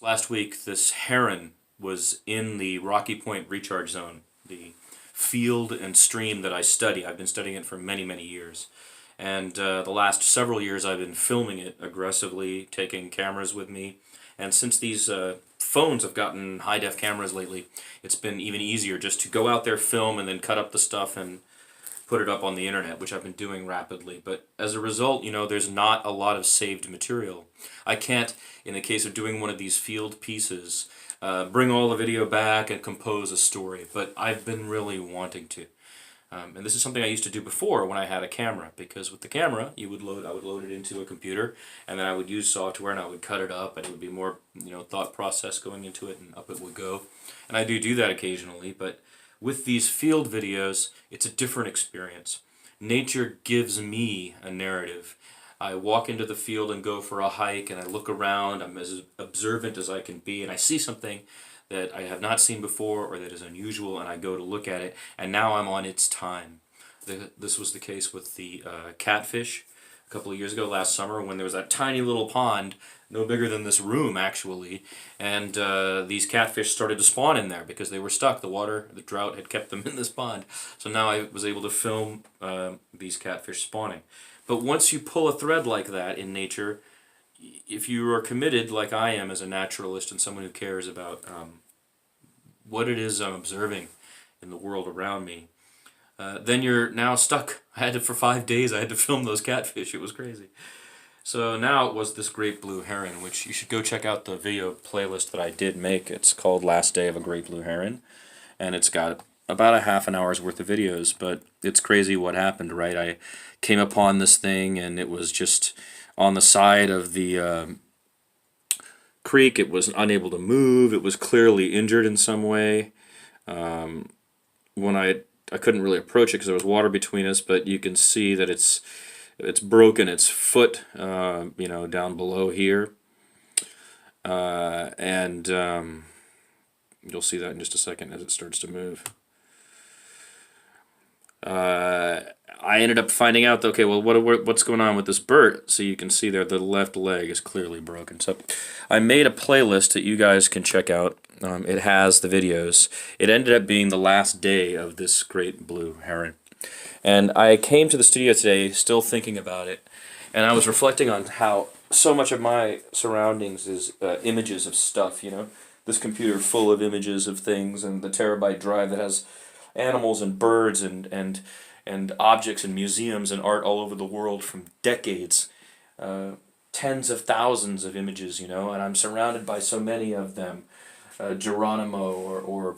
Last week, this heron was in the Rocky Point recharge zone, the field and stream that I study. I've been studying it for many, many years. And the last several years I've been filming it aggressively, taking cameras with me. And since these phones have gotten high-def cameras lately, it's been even easier just to go out there, film, and then cut up the stuff and put it up on the internet, which I've been doing rapidly. But as a result, there's not a lot of saved material. I can't, in the case of doing one of these field pieces, bring all the video back and compose a story, but I've been really wanting to. And this is something I used to do before when I had a camera, because with the camera, I would load it into a computer, and then I would use software and I would cut it up, and it would be more, thought process going into it, and up it would go. And I do that occasionally, but with these field videos, it's a different experience. Nature gives me a narrative. I walk into the field and go for a hike, and I look around. I'm as observant as I can be, and I see something that I have not seen before or that is unusual, and I go to look at it, and now I'm on its time. This was the case with the catfish a couple of years ago, last summer, when there was that tiny little pond, no bigger than this room actually, and these catfish started to spawn in there because they were stuck. The drought had kept them in this pond. So now I was able to film these catfish spawning. But once you pull a thread like that in nature, if you are committed, like I am as a naturalist and someone who cares about what it is I'm observing in the world around me, then you're now stuck. For 5 days I had to film those catfish. It was crazy. So now it was this great blue heron, which you should go check out the video playlist that I did make. It's called Last Day of a Great Blue Heron, and it's got about a half an hour's worth of videos, but it's crazy what happened, right? I came upon this thing, and it was just on the side of the creek. It was unable to move. It was clearly injured in some way. When I couldn't really approach it because there was water between us, but you can see that it's broken its foot, down below here, and you'll see that in just a second as it starts to move. I ended up finding out that, okay, well, what's going on with this bird? So you can see there the left leg is clearly broken. So I made a playlist that you guys can check out. It has the videos. It ended up being the last day of this great blue heron. And I came to the studio today still thinking about it, and I was reflecting on how so much of my surroundings is images of stuff, this computer full of images of things, and the terabyte drive that has animals and birds and objects and museums and art all over the world from decades, tens of thousands of images, and I'm surrounded by so many of them, Geronimo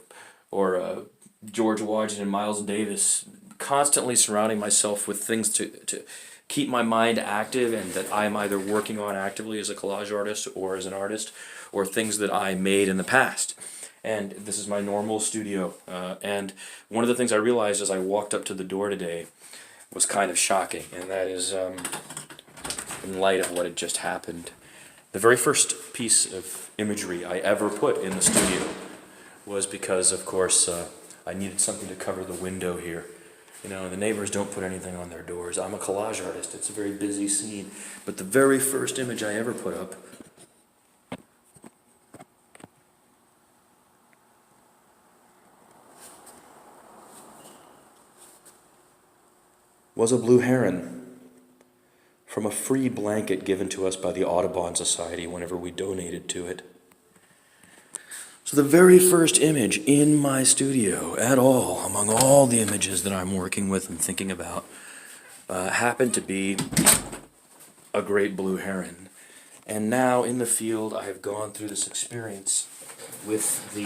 or George Washington, Miles Davis, constantly surrounding myself with things to keep my mind active and that I'm either working on actively as a collage artist or as an artist, or things that I made in the past. And this is my normal studio. And one of the things I realized as I walked up to the door today was kind of shocking, and that is, in light of what had just happened, the very first piece of imagery I ever put in the studio was because, of course, I needed something to cover the window here. The neighbors don't put anything on their doors. I'm a collage artist. It's a very busy scene. But the very first image I ever put up was a blue heron from a free blanket given to us by the Audubon Society whenever we donated to it. So the very first image in my studio at all, among all the images that I'm working with and thinking about, happened to be a great blue heron. And now in the field I have gone through this experience with the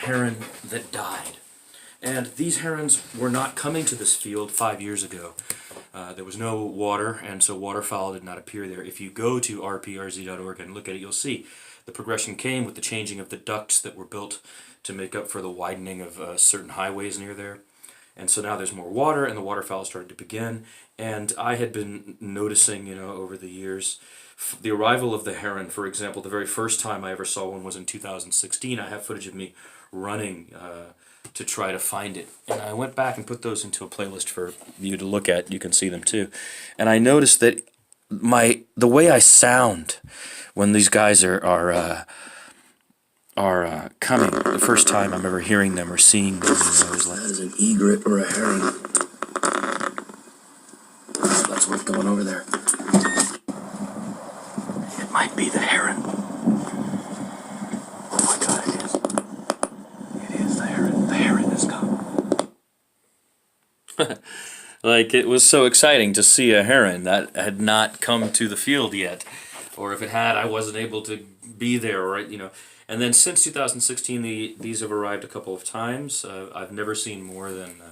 heron that died. And these herons were not coming to this field 5 years ago. There was no water, and so waterfowl did not appear there. If you go to rprz.org and look at it, you'll see the progression came with the changing of the ducts that were built to make up for the widening of certain highways near there. And so now there's more water, and the waterfowl started to begin. And I had been noticing, over the years, the arrival of the heron. For example, the very first time I ever saw one was in 2016. I have footage of me running to try to find it. And I went back and put those into a playlist for you to look at. You can see them too. And I noticed that the way I sound when these guys are are coming. The first time I'm ever hearing them or seeing them, it was like... That is an egret or a heron. That's what's going over there. It might be the heron. Oh my god, it is. It is the heron. The heron has come. Like, it was so exciting to see a heron that had not come to the field yet. Or if it had, I wasn't able to be there, right? And then since 2016, these have arrived a couple of times. I've never seen more than,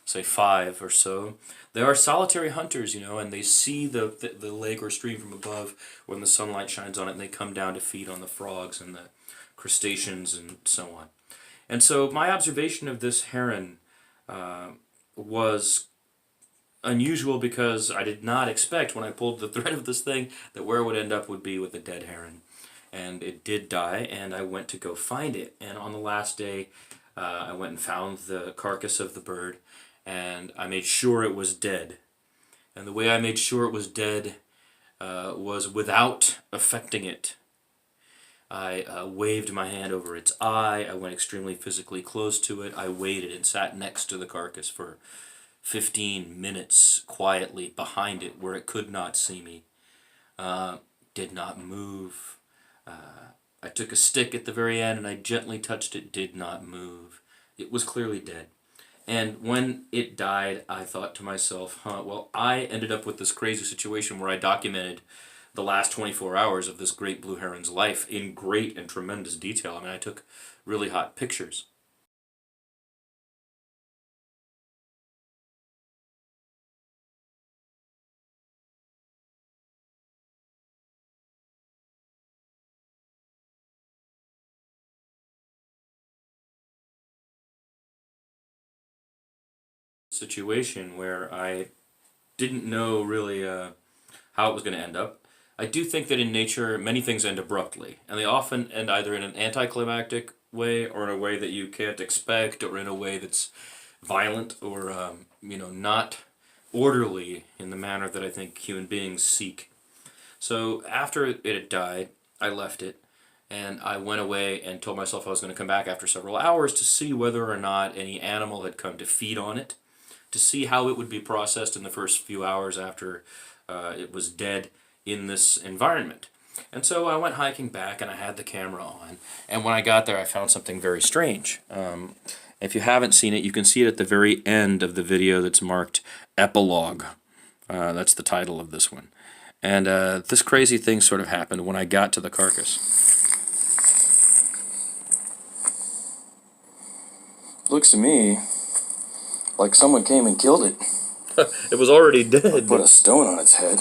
say, 5 or so. They are solitary hunters, and they see the lake or stream from above when the sunlight shines on it, and they come down to feed on the frogs and the crustaceans and so on. And so my observation of this heron was unusual because I did not expect when I pulled the thread of this thing that where it would end up would be with a dead heron. And it did die, and I went to go find it. And on the last day, I went and found the carcass of the bird, and I made sure it was dead. And the way I made sure it was dead was without affecting it. I waved my hand over its eye. I went extremely physically close to it. I waited and sat next to the carcass for 15 minutes quietly behind it where it could not see me. Did not move. I took a stick at the very end and I gently touched it. Did not move. It was clearly dead. And when it died, I thought to myself, well, I ended up with this crazy situation where I documented the last 24 hours of this great blue heron's life in great and tremendous detail. I mean, I took really hot pictures. Situation where I didn't know really how it was going to end up. I do think that in nature, many things end abruptly, and they often end either in an anticlimactic way or in a way that you can't expect, or in a way that's violent or not orderly in the manner that I think human beings seek. So after it had died, I left it, and I went away and told myself I was going to come back after several hours to see whether or not any animal had come to feed on it, to see how it would be processed in the first few hours after it was dead in this environment. And so I went hiking back and I had the camera on, and when I got there I found something very strange. If you haven't seen it, you can see it at the very end of the video that's marked Epilogue. That's the title of this one. And this crazy thing sort of happened when I got to the carcass. Looks to me like someone came and killed it. It was already dead. Put a stone on its head.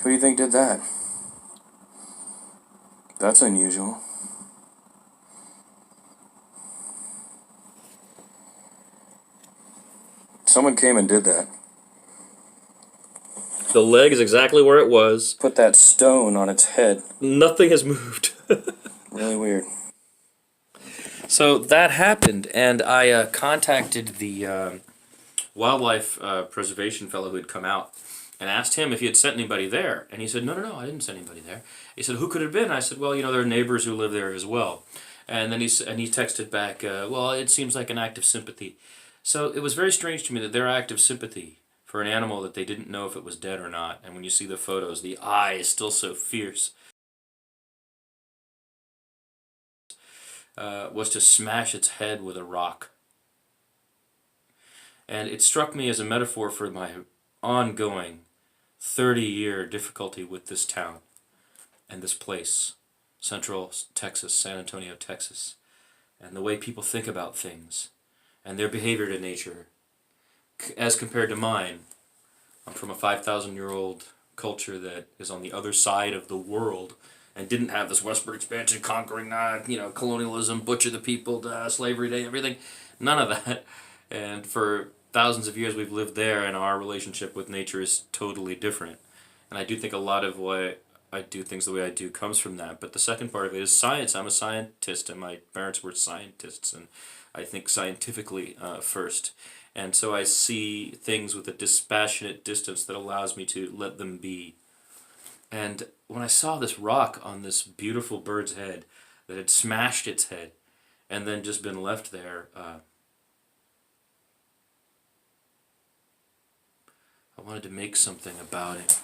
Who do you think did that? That's unusual. Someone came and did that. The leg is exactly where it was. Put that stone on its head. Nothing has moved. Really weird. So that happened, and I contacted the wildlife preservation fellow who had come out and asked him if he had sent anybody there. And he said, no, I didn't send anybody there. He said, who could it have been? I said, well, there are neighbors who live there as well. And then he texted back, well, it seems like an act of sympathy. So it was very strange to me that their act of sympathy for an animal that they didn't know if it was dead or not. And when you see the photos, the eye is still so fierce. Was to smash its head with a rock. And it struck me as a metaphor for my ongoing 30-year difficulty with this town and this place, Central Texas, San Antonio, Texas, and the way people think about things and their behavior to nature as compared to mine. I'm from a 5,000-year-old culture that is on the other side of the world and didn't have this westward expansion, conquering, colonialism, butcher the people, slavery day, everything. None of that. And for thousands of years we've lived there, and our relationship with nature is totally different. And I do think a lot of why I do things the way I do comes from that. But the second part of it is science. I'm a scientist, and my parents were scientists, and I think scientifically first. And so I see things with a dispassionate distance that allows me to let them be. And when I saw this rock on this beautiful bird's head that had smashed its head and then just been left there, I wanted to make something about it.